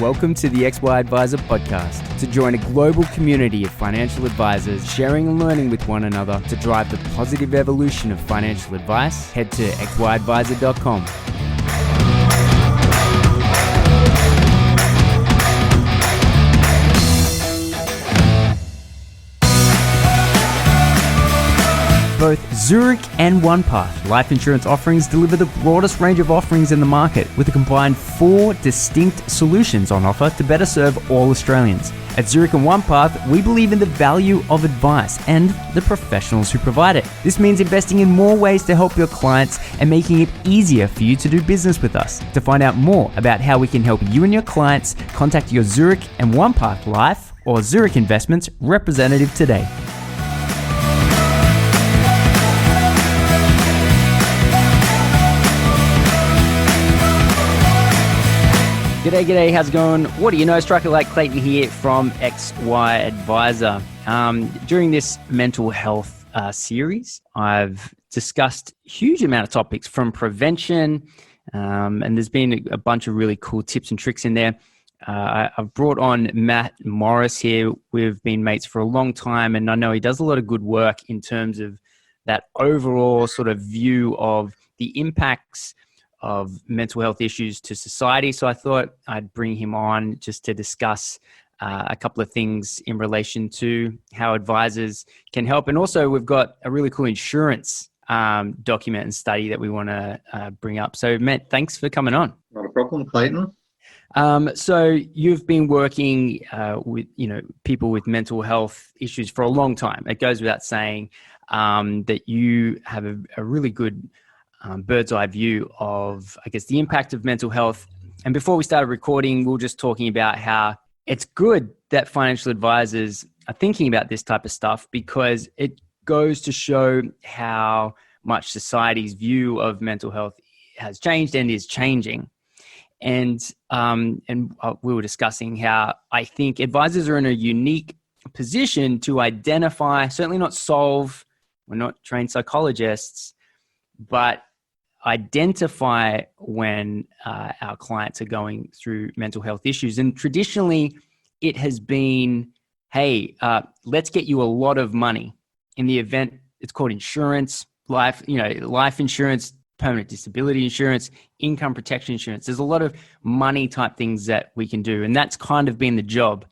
Welcome to the XY Advisor podcast. To join a global community of financial advisors sharing and learning with one another to drive the positive evolution of financial advice, head to xyadvisor.com. Both Zurich and Onepath life insurance offerings deliver the broadest range of offerings in the market with a combined 4 distinct solutions on offer to better serve all Australians. At Zurich and Onepath, we believe in the value of advice and the professionals who provide it. This means investing in more ways to help your clients and making it easier for you to do business with us. To find out more about how we can help you and your clients, contact your Zurich and Onepath Life or Zurich Investments representative today. G'day, how's it going? What do you know? Striker like Clayton here from XY Advisor. During this mental health series, I've discussed a huge amount of topics from prevention, and there's been a bunch of really cool tips and tricks in there. I've brought on Matt Morris here. We've been mates for a long time, and I know he does a lot of good work in terms of that overall sort of view of the impacts of mental health issues to society. So I thought I'd bring him on just to discuss a couple of things in relation to how advisors can help. And also we've got a really cool insurance document and study that we want to bring up. So Matt, thanks for coming on. Not a problem, Clayton. So you've been working with people with mental health issues for a long time. It goes without saying that you have a really good bird's eye view of, I guess, the impact of mental health. And before we started recording, we were just talking about how it's good that financial advisors are thinking about this type of stuff because it goes to show how much society's view of mental health has changed and is changing. And we were discussing how I think advisors are in a unique position to identify, certainly not solve, we're not trained psychologists, but identify when our clients are going through mental health issues. And traditionally, it has been, hey, let's get you a lot of money. In the event, it's called insurance, life insurance, permanent disability insurance, income protection insurance. There's a lot of money type things that we can do, and that's kind of been the job.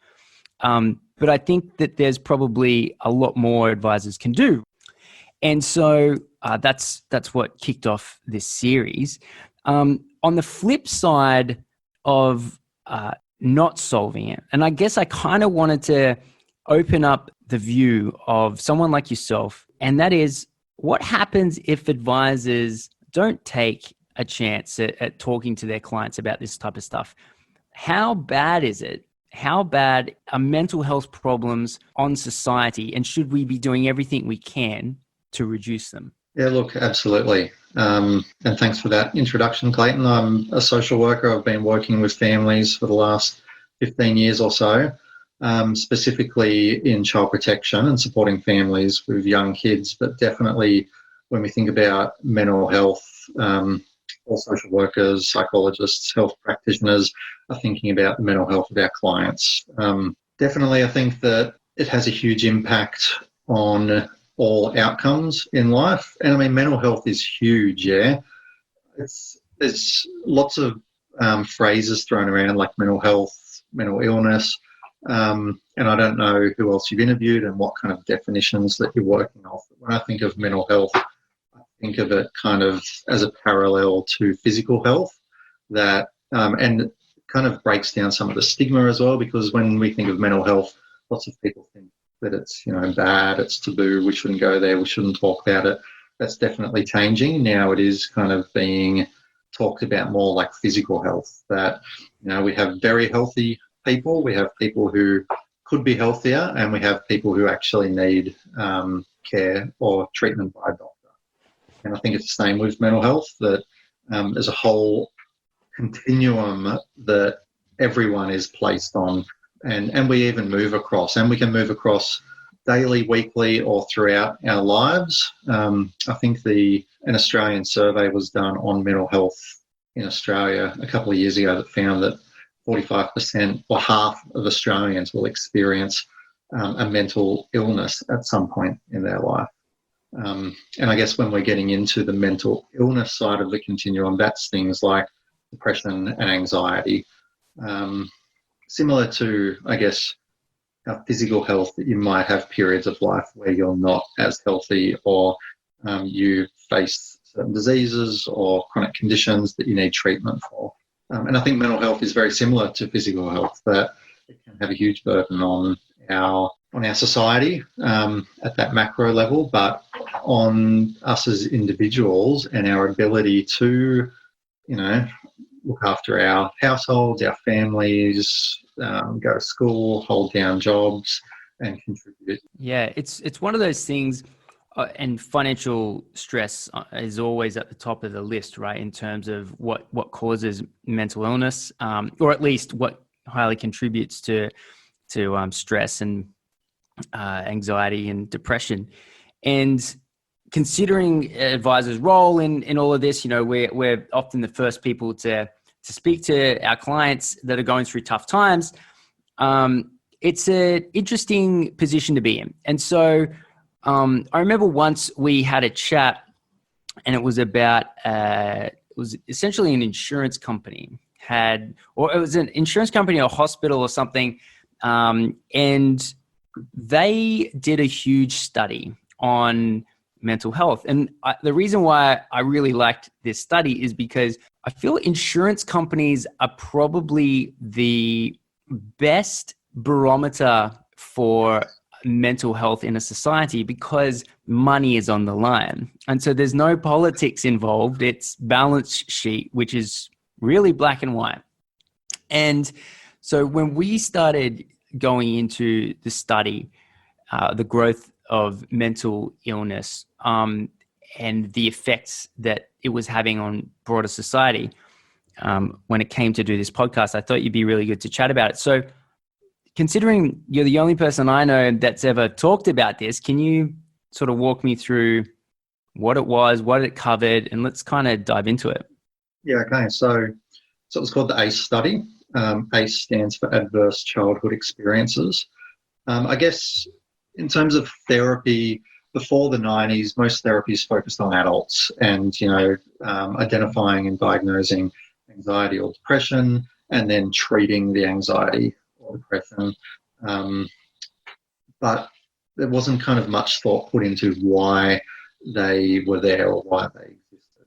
But I think that there's probably a lot more advisors can do. And so that's what kicked off this series. On the flip side of not solving it, and I guess I kind of wanted to open up the view of someone like yourself, and that is what happens if advisors don't take a chance at talking to their clients about this type of stuff. How bad is it? How bad are mental health problems on society, and should we be doing everything we can to reduce them? Yeah, look, absolutely. And thanks for that introduction, Clayton. I'm a social worker. I've been working with families for the last 15 years or so, specifically in child protection and supporting families with young kids. But definitely when we think about mental health, all social workers, psychologists, health practitioners are thinking about the mental health of our clients. Definitely, I think that it has a huge impact on all outcomes in life. And I mean, mental health is huge, yeah. There's lots of phrases thrown around like mental health, mental illness, and I don't know who else you've interviewed and what kind of definitions that you're working off. When I think of mental health, I think of it kind of as a parallel to physical health, that and it kind of breaks down some of the stigma as well, because when we think of mental health, lots of people think that it's bad, it's taboo, we shouldn't go there, we shouldn't talk about it. That's definitely changing. Now it is kind of being talked about more like physical health, that we have very healthy people, we have people who could be healthier, and we have people who actually need care or treatment by a doctor. And I think it's the same with mental health, that there's a whole continuum that everyone is placed on. And we even move across, and we can move across daily, weekly, or throughout our lives. I think an Australian survey was done on mental health in Australia a couple of years ago that found that 45% or half of Australians will experience a mental illness at some point in their life. And I guess when we're getting into the mental illness side of the continuum, that's things like depression and anxiety. Similar to, I guess, our physical health, that you might have periods of life where you're not as healthy, or you face certain diseases or chronic conditions that you need treatment for. And I think mental health is very similar to physical health, that it can have a huge burden on our society at that macro level, but on us as individuals and our ability to, look after our households, our families, go to school, hold down jobs, and contribute. Yeah, it's one of those things, and financial stress is always at the top of the list, right? In terms of what causes mental illness, or at least what highly contributes to stress and anxiety and depression. And considering advisors' role in all of this, we're often the first people to speak to our clients that are going through tough times. It's an interesting position to be in. And so I remember once we had a chat, and it was about, it was essentially an insurance company it was an insurance company or hospital or something. And they did a huge study on mental health. And the reason why I really liked this study is because I feel insurance companies are probably the best barometer for mental health in a society, because money is on the line. And so there's no politics involved. It's balance sheet, which is really black and white. And so when we started going into the study, the growth of mental illness, and the effects that it was having on broader society, when it came to do this podcast, I thought you'd be really good to chat about it. So considering you're the only person I know that's ever talked about this, can you sort of walk me through what it was, what it covered, and let's kind of dive into it? Yeah, okay. So it was called the ACE study. ACE stands for Adverse Childhood Experiences. I guess in terms of therapy, before the 90s, most therapies focused on adults and, identifying and diagnosing anxiety or depression, and then treating the anxiety or depression. But there wasn't kind of much thought put into why they were there or why they existed.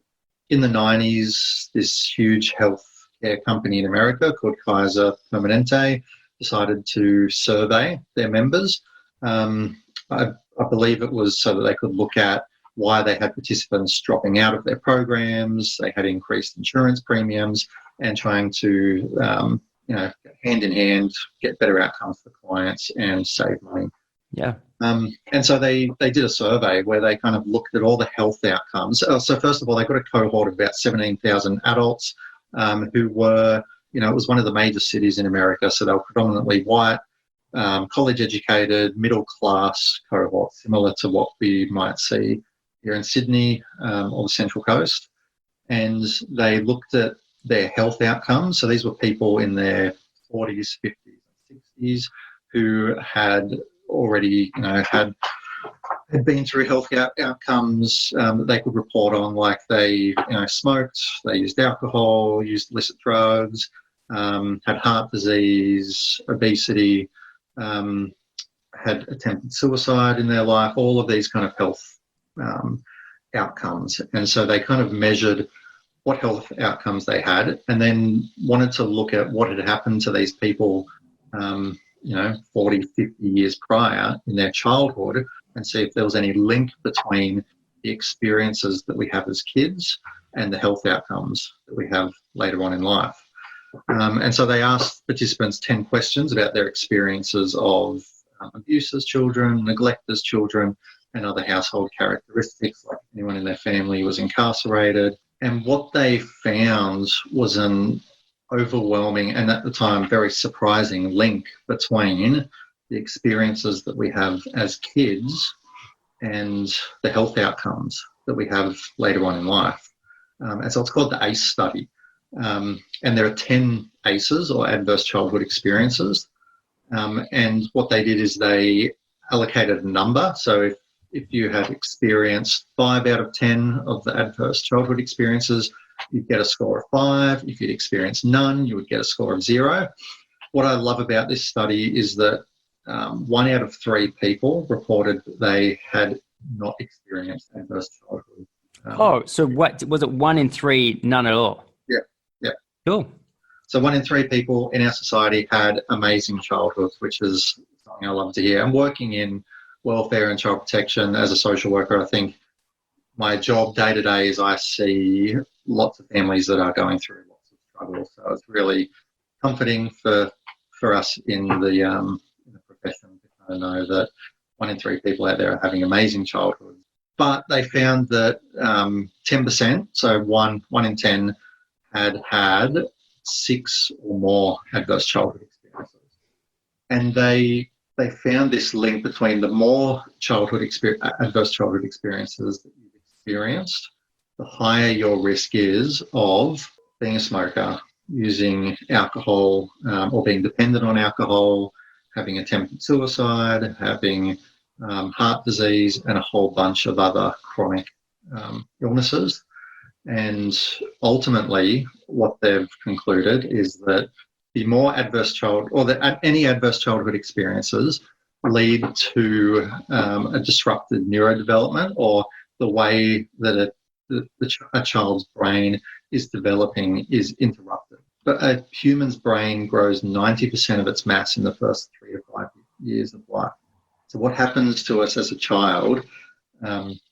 In the 90s, this huge healthcare company in America called Kaiser Permanente decided to survey their members. I believe it was so that they could look at why they had participants dropping out of their programs. They had increased insurance premiums, and trying to, hand in hand, get better outcomes for clients and save money. Yeah. And so they did a survey where they kind of looked at all the health outcomes. So first of all, they got a cohort of about 17,000 adults who were, it was one of the major cities in America, so they were predominantly white, college-educated, middle-class cohort, similar to what we might see here in Sydney or the Central Coast. And they looked at their health outcomes. So these were people in their 40s, 50s, and 60s who had already, had been through health outcomes that they could report on, like they, smoked, they used alcohol, used illicit drugs, had heart disease, obesity, had attempted suicide in their life, all of these kind of health outcomes. And so they kind of measured what health outcomes they had, and then wanted to look at what had happened to these people, 40, 50 years prior in their childhood, and see if there was any link between the experiences that we have as kids and the health outcomes that we have later on in life. And so they asked participants 10 questions about their experiences of abuse as children, neglect as children, and other household characteristics, like anyone in their family was incarcerated. And what they found was an overwhelming, and at the time very surprising, link between the experiences that we have as kids and the health outcomes that we have later on in life. And so it's called the ACE study. And there are 10 ACEs, or adverse childhood experiences. And what they did is they allocated a number. So if you had experienced 5 out of 10 of the adverse childhood experiences, you'd get a score of 5. If you'd experienced none, you would get a score of 0. What I love about this study is that 1 out of 3 people reported that they had not experienced adverse childhood. So what was it? 1 in 3, none at all? Yeah. Cool. So 1 in 3 people in our society had amazing childhoods, which is something I love to hear. I'm working in welfare and child protection as a social worker. I think my job day to day is I see lots of families that are going through lots of struggle. So it's really comforting for us in the profession to kind of know that 1 in 3 people out there are having amazing childhoods. But they found that 10%, so one in 10, had 6 or more adverse childhood experiences. And they found this link between the more adverse childhood experiences that you've experienced, the higher your risk is of being a smoker, using alcohol, or being dependent on alcohol, having attempted suicide, having heart disease, and a whole bunch of other chronic illnesses. And ultimately, what they've concluded is that the more any adverse childhood experiences lead to a disrupted neurodevelopment, or the way that a child's brain is developing is interrupted. But a human's brain grows 90% of its mass in the first 3 to 5 years of life. So what happens to us as a child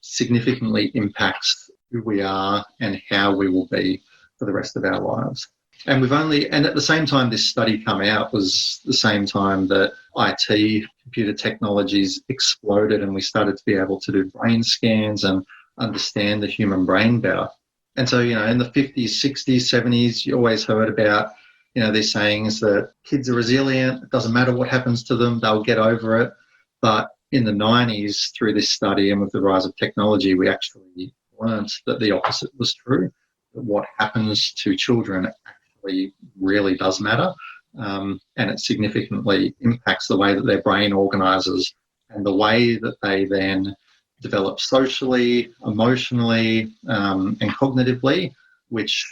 significantly impacts who we are and how we will be for the rest of our lives. And at the same time this study came out was the same time that IT, computer technologies exploded, and we started to be able to do brain scans and understand the human brain better. And so, in the 50s, 60s, 70s, you always heard about, these sayings that kids are resilient, it doesn't matter what happens to them, they'll get over it. But in the 90s, through this study and with the rise of technology, we actually learned that the opposite was true, that what happens to children actually really does matter, and it significantly impacts the way that their brain organises and the way that they then develop socially, emotionally, and cognitively, which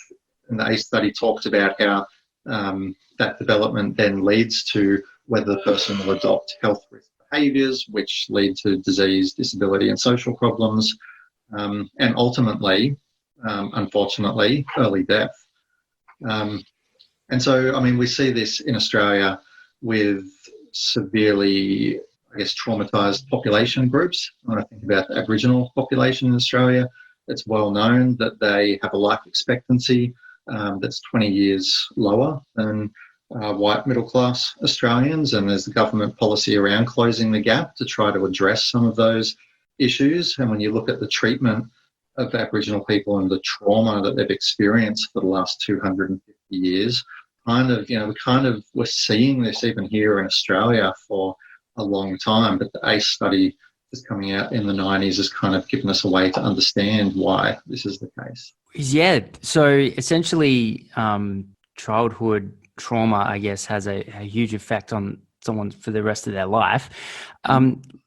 in the ACE study talked about how that development then leads to whether the person will adopt health risk behaviours, which lead to disease, disability and social problems, and ultimately, unfortunately, early death. And so, we see this in Australia with severely, traumatised population groups. When I think about the Aboriginal population in Australia, it's well known that they have a life expectancy that's 20 years lower than white middle-class Australians, and there's the government policy around closing the gap to try to address some of those issues. And when you look at the treatment of Aboriginal people and the trauma that they've experienced for the last 250 years, we're seeing this even here in Australia for a long time, but the ACE study that's coming out in the 90s has kind of given us a way to understand why this is the case. Yeah, so essentially childhood trauma, has a huge effect on someone for the rest of their life.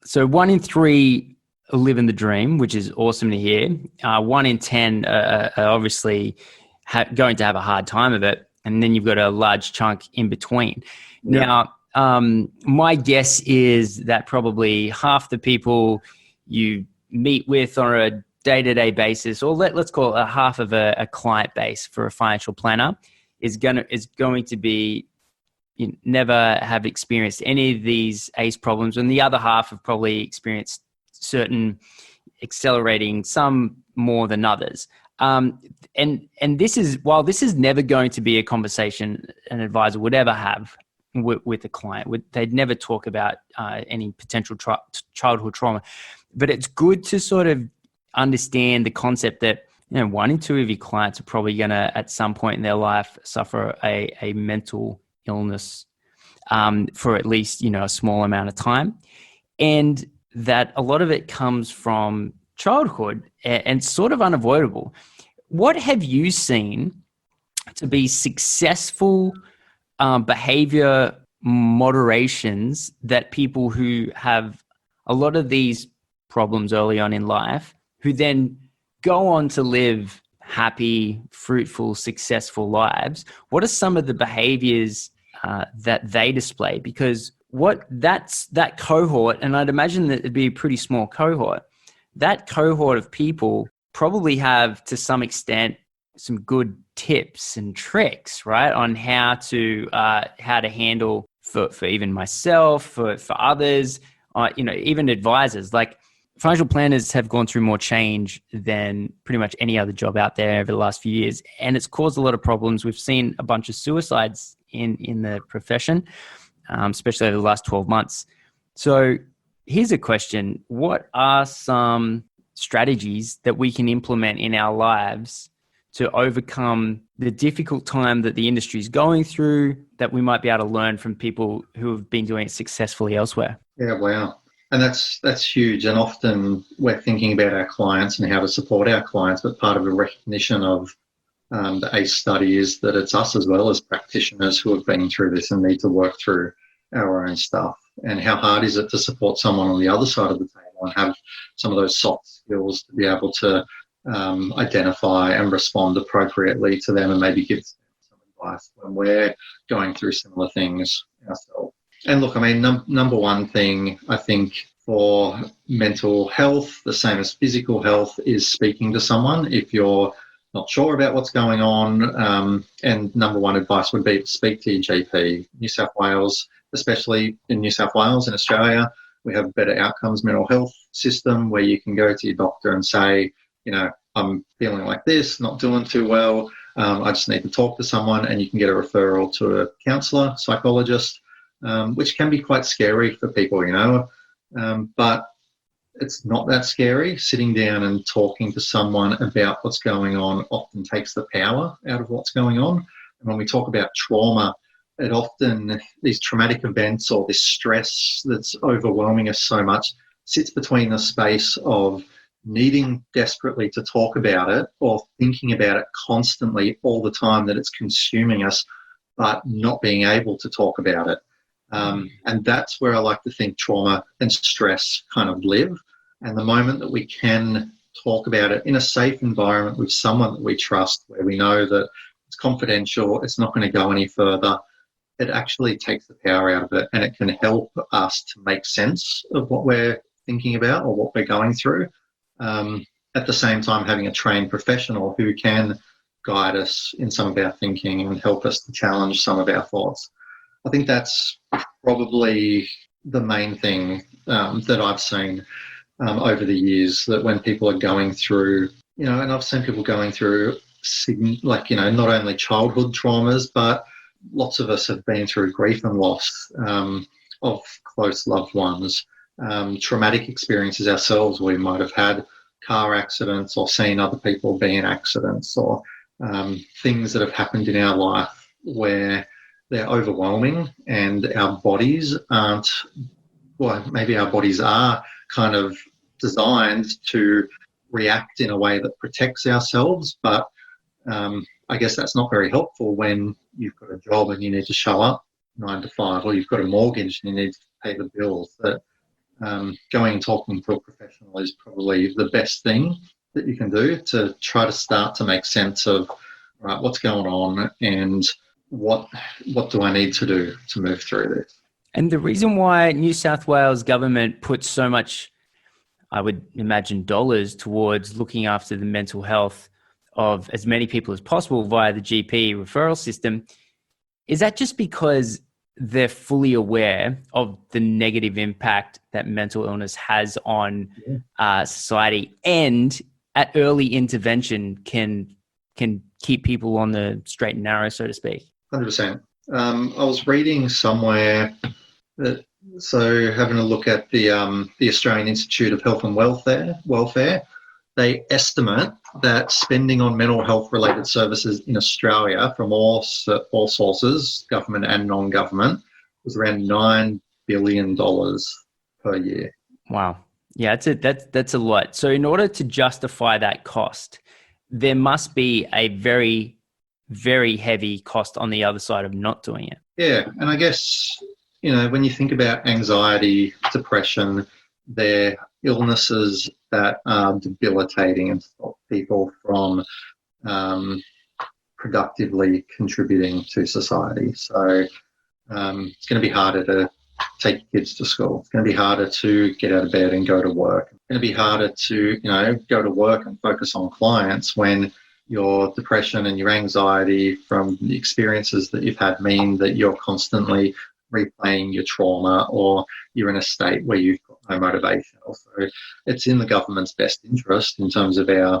So 1 in 3 live in the dream, which is awesome to hear. 1 in 10 are obviously going to have a hard time of it, and then you've got a large chunk in between. Yeah. Now, my guess is that probably half the people you meet with on a day-to-day basis, or let's call it a half of a client base for a financial planner, is going to be never have experienced any of these ACE problems, and the other half have probably experienced certain accelerating, some more than others. And this is, while this is never going to be a conversation an advisor would ever have with a client, they'd never talk about any potential childhood trauma, but it's good to sort of understand the concept that 1 in 2 of your clients are probably going to at some point in their life suffer a mental illness for at least a small amount of time, and that a lot of it comes from childhood and sort of unavoidable. What have you seen to be successful behavior moderations that people who have a lot of these problems early on in life, who then go on to live happy, fruitful, successful lives, what are some of the behaviors that they display? Because that cohort, and I'd imagine that it'd be a pretty small cohort, that cohort of people probably have, to some extent, some good tips and tricks, right, on how to handle for even myself, for others, even advisors. Like, financial planners have gone through more change than pretty much any other job out there over the last few years, and it's caused a lot of problems. We've seen a bunch of suicides in the profession, especially over the last 12 months. So here's a question: what are some strategies that we can implement in our lives to overcome the difficult time that the industry is going through, that we might be able to learn from people who have been doing it successfully elsewhere? Yeah, wow. And that's huge. And often we're thinking about our clients and how to support our clients, but part of the recognition of the ACE study is that it's us as well as practitioners who have been through this and need to work through our own stuff. And how hard is it to support someone on the other side of the table and have some of those soft skills to be able to identify and respond appropriately to them, and maybe give them some advice when we're going through similar things ourselves. And look, I mean, number one thing I think for mental health, the same as physical health, is speaking to someone if you're not sure about what's going on. And number one advice would be to speak to your GP. New South Wales, especially in New South Wales in Australia, we have a better outcomes mental health system where you can go to your doctor and say, I'm feeling like this, not doing too well. I just need to talk to someone, and you can get a referral to a counsellor, psychologist, which can be quite scary for people, but it's not that scary. Sitting down and talking to someone about what's going on often takes the power out of what's going on. And when we talk about trauma, it often, these traumatic events or this stress that's overwhelming us so much, sits between the space of needing desperately to talk about it or thinking about it constantly all the time, that it's consuming us, but not being able to talk about it. And that's where I like to think trauma and stress kind of live. And the moment that we can talk about it in a safe environment with someone that we trust, where we know that it's confidential, it's not going to go any further, it actually takes the power out of it, and it can help us to make sense of what we're thinking about or what we're going through. At the same time, having a trained professional who can guide us in some of our thinking and help us to challenge some of our thoughts. I think that's probably the main thing that I've seen over the years, that when people are going through, and I've seen people going through, not only childhood traumas, but lots of us have been through grief and loss of close loved ones, traumatic experiences ourselves. We might have had car accidents or seen other people be in accidents, or things that have happened in our life where they're overwhelming, and our bodies aren't, well, maybe our bodies are kind of designed to react in a way that protects ourselves, but I guess that's not very helpful when you've got a job and you need to show up 9 to 5, or you've got a mortgage and you need to pay the bills. That going and talking to a professional is probably the best thing that you can do to try to start to make sense of, right, what's going on and what do I need to do to move through this. And the reason why New South Wales government puts so much, I would imagine, dollars towards looking after the mental health of as many people as possible via the GP referral system, is that just because they're fully aware of the negative impact that mental illness has on society, and at early intervention can keep people on the straight and narrow, so to speak? 100%. I was reading somewhere that, so having a look at the Australian Institute of Health and Welfare, they estimate that spending on mental health related services in Australia from all sources, government and non-government, was around $9 billion per year. Wow. Yeah, that's a lot. So in order to justify that cost, there must be a very very heavy cost on the other side of not doing it. Yeah, and I guess, when you think about anxiety, depression, they're illnesses that are debilitating and stop people from productively contributing to society. So it's going to be harder to take kids to school. It's going to be harder to get out of bed and go to work. It's going to be harder to, go to work and focus on clients when your depression and your anxiety from the experiences that you've had mean that you're constantly replaying your trauma, or you're in a state where you've got no motivation. Also, it's in the government's best interest in terms of our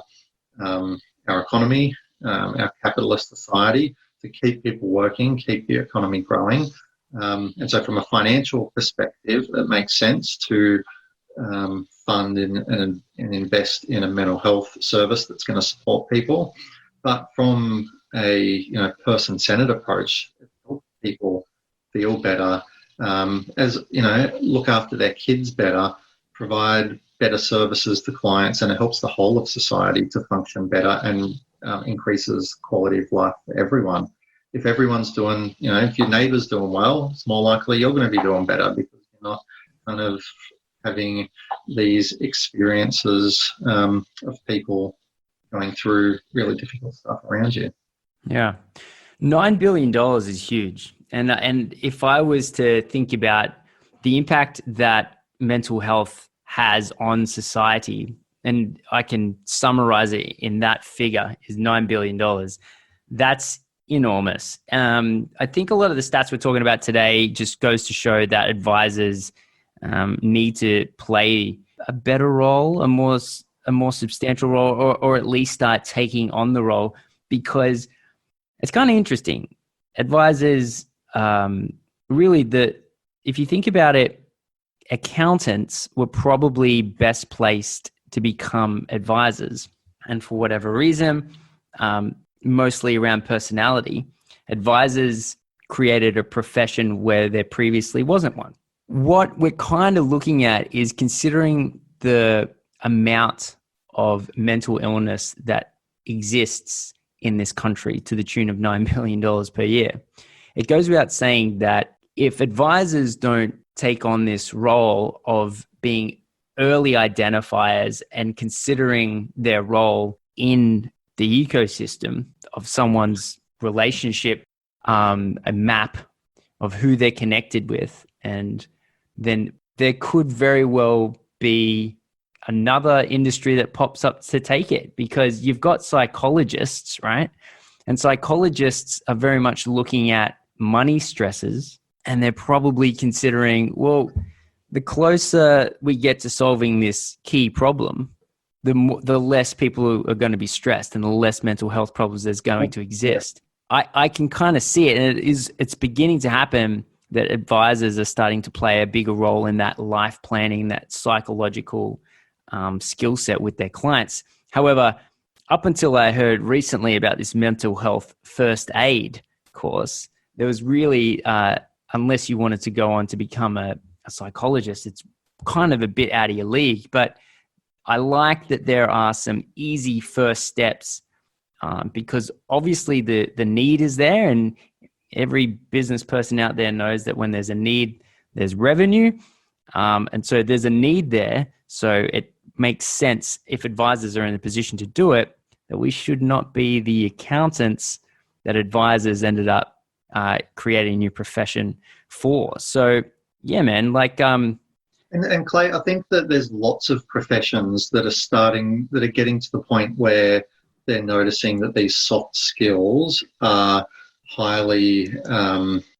economy, our capitalist society, to keep people working, keep the economy growing. And so from a financial perspective, it makes sense to fund and invest in a mental health service that's going to support people. But from a person-centered approach, it helps people feel better, look after their kids better, provide better services to clients, and it helps the whole of society to function better and increases quality of life for everyone. If everyone's doing, if your neighbour's doing well, it's more likely you're going to be doing better, because you're not kind of having these experiences of people going through really difficult stuff around you. Yeah. $9 billion is huge. And if I was to think about the impact that mental health has on society, and I can summarize it in that figure, is $9 billion, that's enormous. I think a lot of the stats we're talking about today just goes to show that advisors need to play a better role, a more substantial role, or at least start taking on the role, because it's kind of interesting. Advisors, really, if you think about it, accountants were probably best placed to become advisors, and for whatever reason, mostly around personality, advisors created a profession where there previously wasn't one. What we're kind of looking at is considering the amount of mental illness that exists in this country to the tune of $9 billion per year. It goes without saying that if advisors don't take on this role of being early identifiers and considering their role in the ecosystem of someone's relationship, a map of who they're connected with, and then there could very well be another industry that pops up to take it, because you've got psychologists, right? And psychologists are very much looking at money stresses, and they're probably considering, well, the closer we get to solving this key problem, the less people are going to be stressed and the less mental health problems there's going to exist. I can kind of see it, and it's beginning to happen that advisors are starting to play a bigger role in that life planning, that psychological skill set with their clients. However, up until I heard recently about this mental health first aid course, there was really, unless you wanted to go on to become a psychologist, it's kind of a bit out of your league. But I like that there are some easy first steps, because obviously the need is there, and every business person out there knows that when there's a need, there's revenue. And so there's a need there. So it makes sense, if advisors are in a position to do it, that we should not be the accountants that advisors ended up creating a new profession for. So yeah, man, And Clay, I think that there's lots of professions that are getting to the point where they're noticing that these soft skills are highly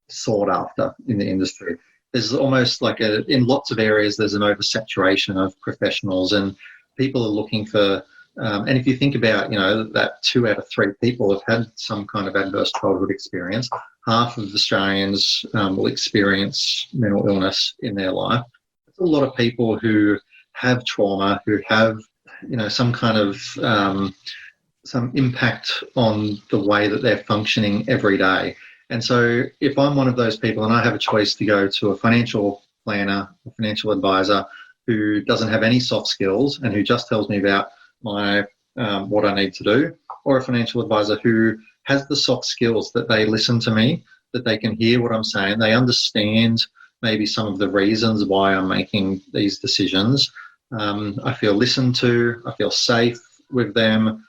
sought after in the industry. There's almost in lots of areas, there's an oversaturation of professionals, and people are looking for, and if you think about, that 2 out of 3 people have had some kind of adverse childhood experience, half of Australians will experience mental illness in their life. There's a lot of people who have trauma, who have, some kind of, some impact on the way that they're functioning every day. And so if I'm one of those people and I have a choice to go to a financial planner, a financial advisor who doesn't have any soft skills and who just tells me about my what I need to do, or a financial advisor who has the soft skills that they listen to me, that they can hear what I'm saying, they understand maybe some of the reasons why I'm making these decisions. I feel listened to, I feel safe with them.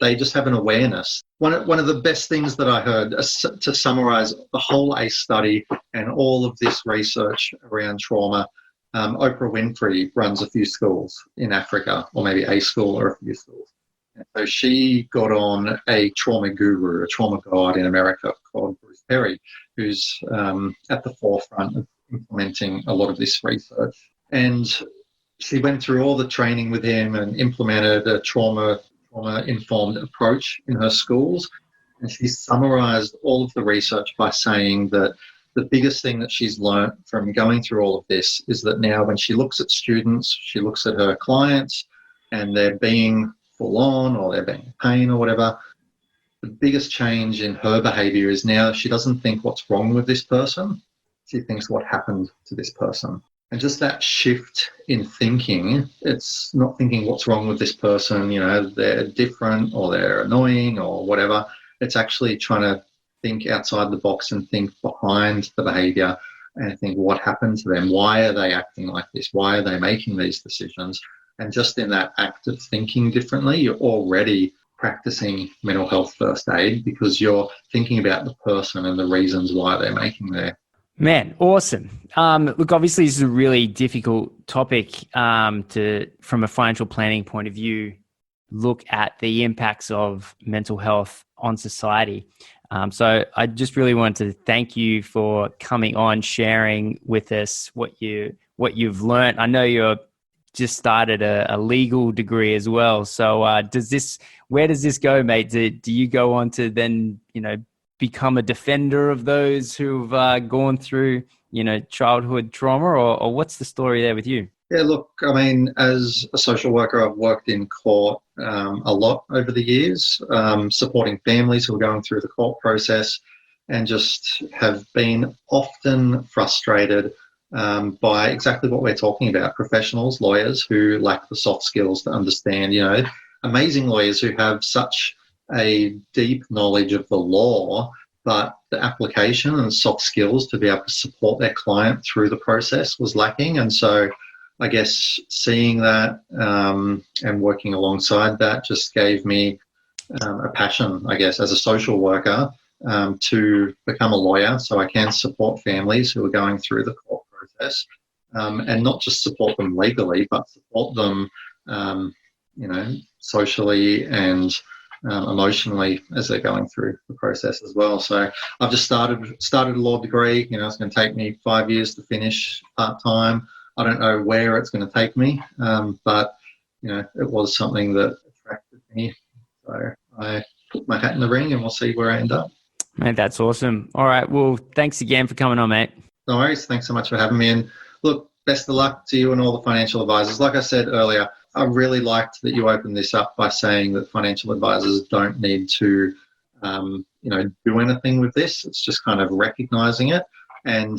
They just have an awareness. One of the best things that I heard, to summarize the whole ACE study and all of this research around trauma, Oprah Winfrey runs a few schools in Africa, or maybe a school or a few schools. And so she got on a trauma guru, a trauma guide in America called Bruce Perry, who's at the forefront of implementing a lot of this research. And she went through all the training with him and implemented a trauma-informed approach in her schools. And she summarized all of the research by saying that the biggest thing that she's learned from going through all of this is that now when she looks at students, she looks at her clients and they're being full on or they're being in pain or whatever, the biggest change in her behavior is now she doesn't think what's wrong with this person. She thinks what happened to this person. And just that shift in thinking, it's not thinking what's wrong with this person, they're different or they're annoying or whatever. It's actually trying to think outside the box and think behind the behavior and think what happened to them. Why are they acting like this? Why are they making these decisions? And just in that act of thinking differently, you're already practicing mental health first aid because you're thinking about the person and the reasons why they're making their. Man, awesome. Look, obviously this is a really difficult topic from a financial planning point of view, look at the impacts of mental health on society. So I just really wanted to thank you for coming on, sharing with us what you've learned. I know you're just started a legal degree as well. So where does this go, mate? Do you go on to then, become a defender of those who've gone through, childhood trauma, or what's the story there with you? Yeah, look, I mean, as a social worker, I've worked in court a lot over the years, supporting families who are going through the court process, and just have been often frustrated by exactly what we're talking about, professionals, lawyers who lack the soft skills to understand, amazing lawyers who have such a deep knowledge of the law, but the application and soft skills to be able to support their client through the process was lacking. And so I guess seeing that and working alongside that just gave me a passion, I guess, as a social worker to become a lawyer so I can support families who are going through the court process and not just support them legally, but support them, socially and emotionally as they're going through the process as well. So I've just started a law degree. It's going to take me 5 years to finish part-time. I don't know where it's going to take me, but, it was something that attracted me. So I put my hat in the ring and we'll see where I end up. Mate, that's awesome. All right. Well, thanks again for coming on, mate. No worries. Thanks so much for having me. And look, best of luck to you and all the financial advisors. Like I said earlier, I really liked that you opened this up by saying that financial advisors don't need to, do anything with this. It's just kind of recognizing it and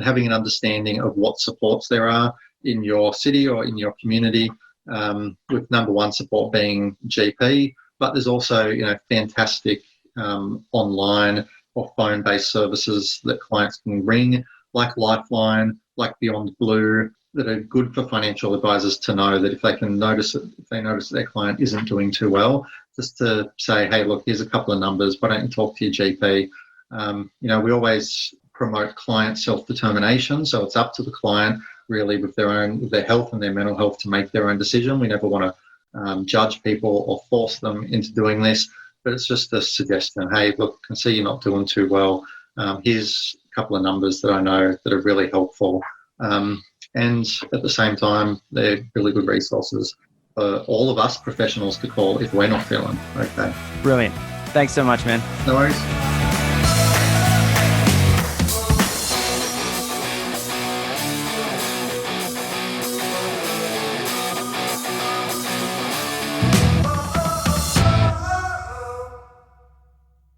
having an understanding of what supports there are in your city or in your community, with number one support being GP, but there's also, fantastic online or phone-based services that clients can ring, like Lifeline, like Beyond Blue, that are good for financial advisors to know that if they notice that their client isn't doing too well, just to say, hey, look, here's a couple of numbers. Why don't you talk to your GP? We always promote client self-determination, so it's up to the client really with their health and their mental health to make their own decision. We never want to judge people or force them into doing this, but it's just a suggestion. Hey, look, I can see you're not doing too well. Here's a couple of numbers that I know that are really helpful. And at the same time, they're really good resources for all of us professionals to call if we're not feeling okay. Brilliant. Thanks so much, man. No worries.